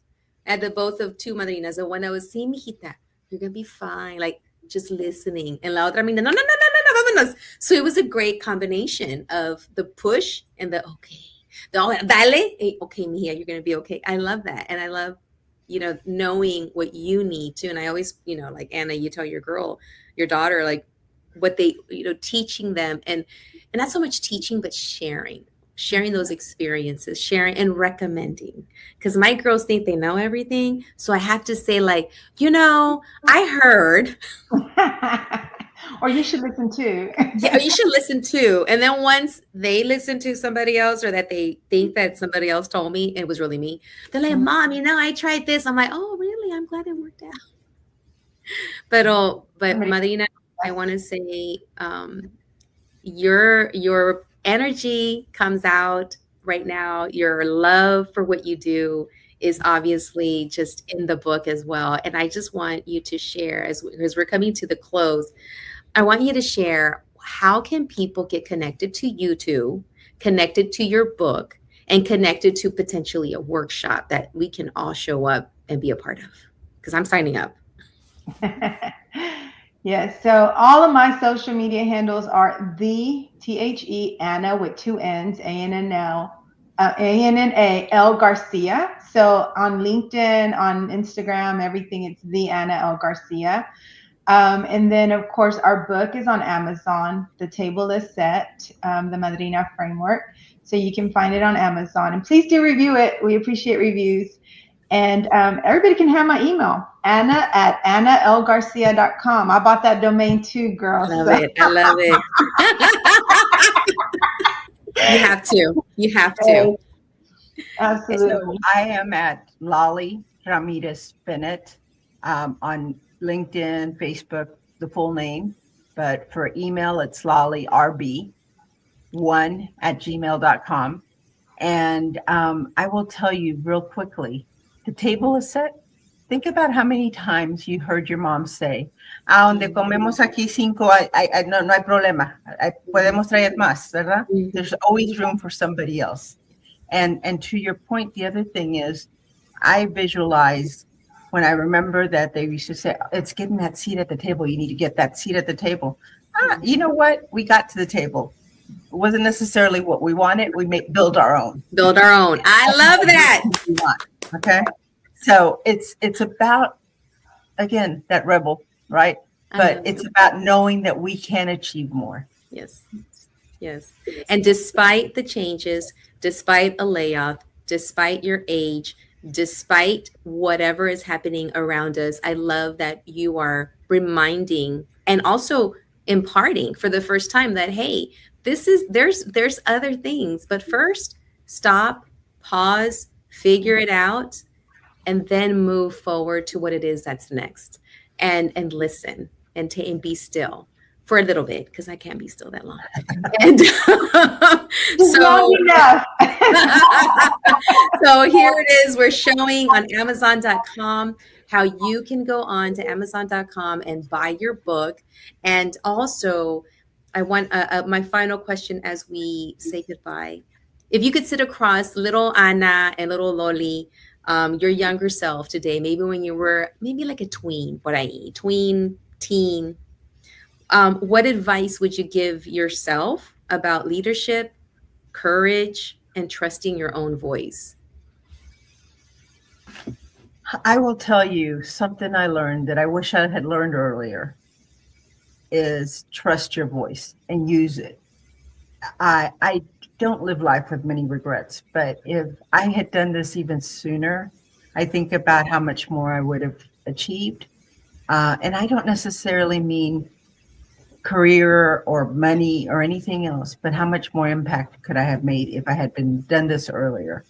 I had the both of two madrinas. The one that was, sí, mijita, you're going to be fine. Like, just listening. And la otra mina, no, vámonos. So it was a great combination of the push and the, okay. Dale, okay, mija, you're going to be okay. I love that. And I love, you know, knowing what you need to. And I always, you know, like Anna, you tell your daughter, like what they, you know, teaching them. And not so much teaching, but sharing those experiences, sharing and recommending. Because my girls think they know everything. So I have to say, like, you know, I heard. Or you should listen too. Yeah, you should listen too. And then once they listen to somebody else, or that they think that somebody else told me, it was really me. They're like, Mom, you know, I tried this. I'm like, oh, really? I'm glad it worked out. But Marina, I want to say, your energy comes out right now. Your love for what you do is obviously just in the book as well. And I just want you to share, as we're coming to the close, I want you to share, how can people get connected to you two, connected to your book, and connected to potentially a workshop that we can all show up and be a part of. Because I'm signing up. Yes. So all of my social media handles are the Anna with two N's, ANNA Garcia. So on LinkedIn, on Instagram, everything, it's the Anna L Garcia. And then, of course, our book is on Amazon. The Table is Set, the Madrina Framework. So you can find it on Amazon. And please do review it. We appreciate reviews. And everybody can have my email, Anna@AnnaLGarcia.com. I bought that domain too, girl. I love it. I love it. You have to. You have to. Absolutely. So I am at Lolly Ramirez Bennett on LinkedIn, Facebook, the full name. But for email, it's lollyrb1@gmail.com. And I will tell you real quickly, the table is set. Think about how many times you heard your mom say, donde comemos aquí cinco, no hay problema. Podemos traer más, ¿verdad? There's always room for somebody else. And to your point, the other thing is, I visualize when I remember that they used to say, it's getting that seat at the table. You need to get that seat at the table. You know what? We got to the table. It wasn't necessarily what we wanted. We build our own. Build our own. I love that. Okay. So it's about, again, that rebel, right? But it's about knowing that we can achieve more. Yes. Yes. And despite the changes, despite a layoff, despite your age, despite whatever is happening around us, I love that you are reminding and also imparting for the first time that, hey, there's other things, but first stop, pause, figure it out, and then move forward to what it is that's next, and listen and be still for a little bit, because I can't be still that long. And so here it is. We're showing on Amazon.com how you can go on to Amazon.com and buy your book. And also, I want my final question as we say goodbye. If you could sit across little Anna and little Loli, your younger self today, maybe when you were maybe like a tween, teen, what advice would you give yourself about leadership, courage, and trusting your own voice? I will tell you something I learned that I wish I had learned earlier is trust your voice and use it. I don't live life with many regrets, but if I had done this even sooner, I think about how much more I would have achieved. And I don't necessarily mean career or money or anything else, but how much more impact could I have made if I had done this earlier?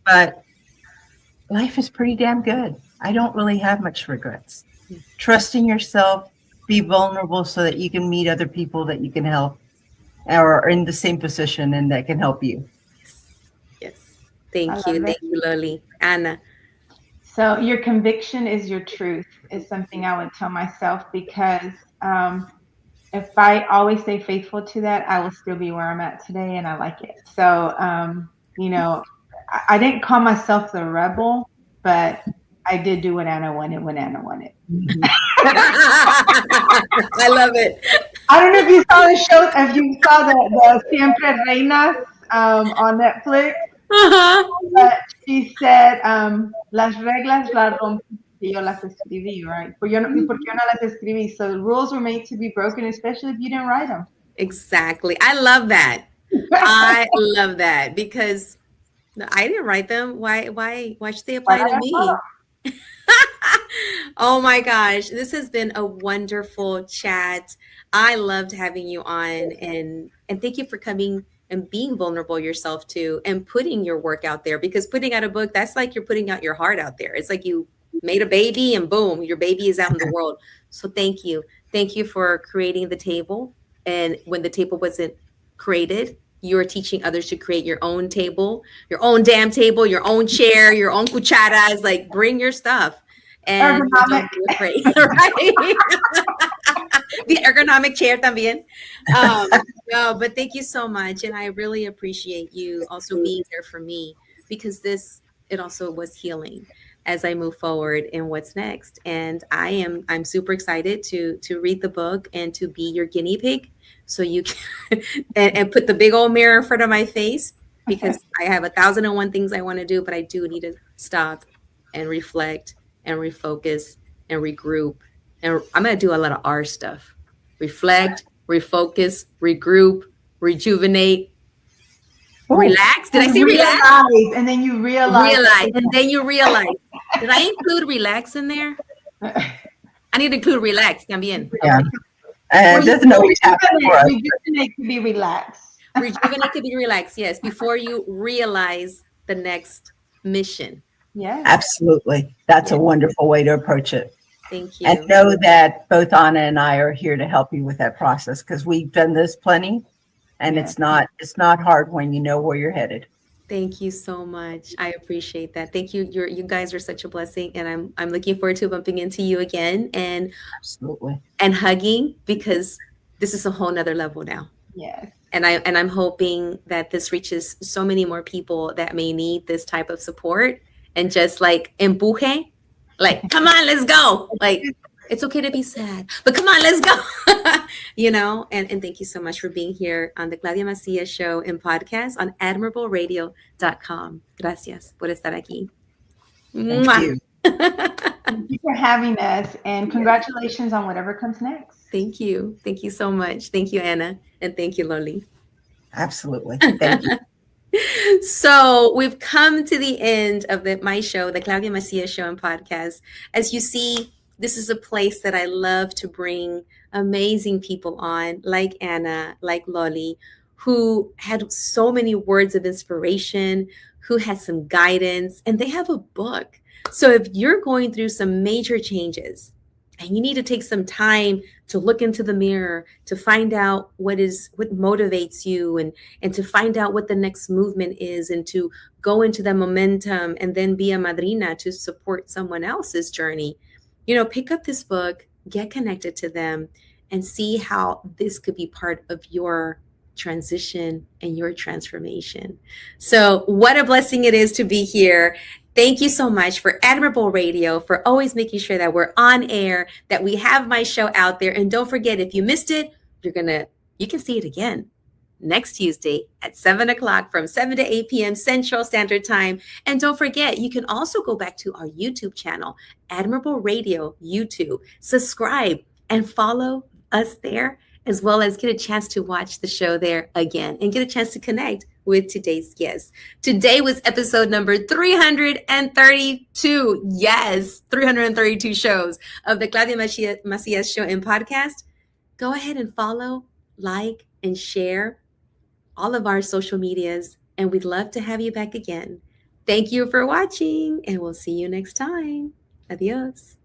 But life is pretty damn good. I don't really have much regrets. Trusting yourself, be vulnerable so that you can meet other people that you can help or are in the same position and that can help you. Yes. Thank you. Thank you, Loli. Anna. So your conviction is your truth is something I would tell myself, because if I always stay faithful to that, I will still be where I'm at today, and I like it. So, I didn't call myself the rebel, but I did do what Anna wanted when Anna wanted. I love it. I don't know if you saw the show, if you saw the Siempre Reinas on Netflix. But she said, las reglas las rompí, yo las escribí, right? Porque yo no las escribí. So the rules were made to be broken, especially if you didn't write them. Exactly. I love that. I love that, because I didn't write them. Why should they apply to me? Oh my gosh, this has been a wonderful chat. I loved having you on, and thank you for coming and being vulnerable yourself too, and putting your work out there, because putting out a book, that's like you're putting out your heart out there. It's like you made a baby and boom, your baby is out in the world. So thank you. Thank you for creating the table. And when the table wasn't created, you are teaching others to create your own table, your own damn table, your own chair, your own cucharas. Like, bring your stuff. And don't be afraid, right? The ergonomic chair también. Um, no, but thank you so much. And I really appreciate you also being there for me because it also was healing as I move forward in what's next. And I'm super excited to read the book and to be your guinea pig. So you can, and put the big old mirror in front of my face because I have 1,001 things I want to do, but I do need to stop and reflect and refocus and regroup. And I'm going to do a lot of R stuff. Reflect, refocus, regroup, rejuvenate, relax. Did I say relax? And then you realize. And then you realize. Did I include relax in there? I need to include relax también. Yeah. Okay. It doesn't always happen for us. Rejuvenate to be relaxed. Rejuvenate to be relaxed, yes, before you realize the next mission. Yeah. Absolutely. That's a wonderful way to approach it. Thank you. And know that both Anna and I are here to help you with that process because we've done this plenty, and it's not hard when you know where you're headed. Thank you so much. I appreciate that. Thank you. You guys are such a blessing, and I'm looking forward to bumping into you again and absolutely and hugging because this is a whole nother level now. Yes. And I'm hoping that this reaches so many more people that may need this type of support and just like empuje, like, come on, let's go. Like, it's okay to be sad, but come on, let's go. You know, and thank you so much for being here on the Claudia Macias Show and podcast on admirableradio.com. Gracias por estar aquí. Thank you. Thank you for having us, and congratulations on whatever comes next. Thank you. Thank you so much. Thank you, Anna. And thank you, Loli. Absolutely. Thank you. So we've come to the end of my show, the Claudia Macias Show and podcast. As you see, this is a place that I love to bring amazing people on, like Anna, like Loli, who had so many words of inspiration, who had some guidance, and they have a book. So if you're going through some major changes, and you need to take some time to look into the mirror to find out what motivates you and to find out what the next movement is and to go into the momentum and then be a madrina to support someone else's journey. You know, pick up this book, get connected to them, and see how this could be part of your transition and your transformation. So what a blessing it is to be here. Thank you so much for Admirable Radio, for always making sure that we're on air, that we have my show out there. And don't forget, if you missed it, you can see it again next Tuesday at 7 o'clock from 7 to 8 p.m. Central Standard Time. And don't forget, you can also go back to our YouTube channel, Admirable Radio YouTube. Subscribe and follow us there, as well as get a chance to watch the show there again and get a chance to connect with today's guest. Today was episode number 332. Yes, 332 shows of the Claudia Macias Show and podcast. Go ahead and follow, like, and share all of our social medias, and we'd love to have you back again. Thank you for watching, and we'll see you next time. Adios.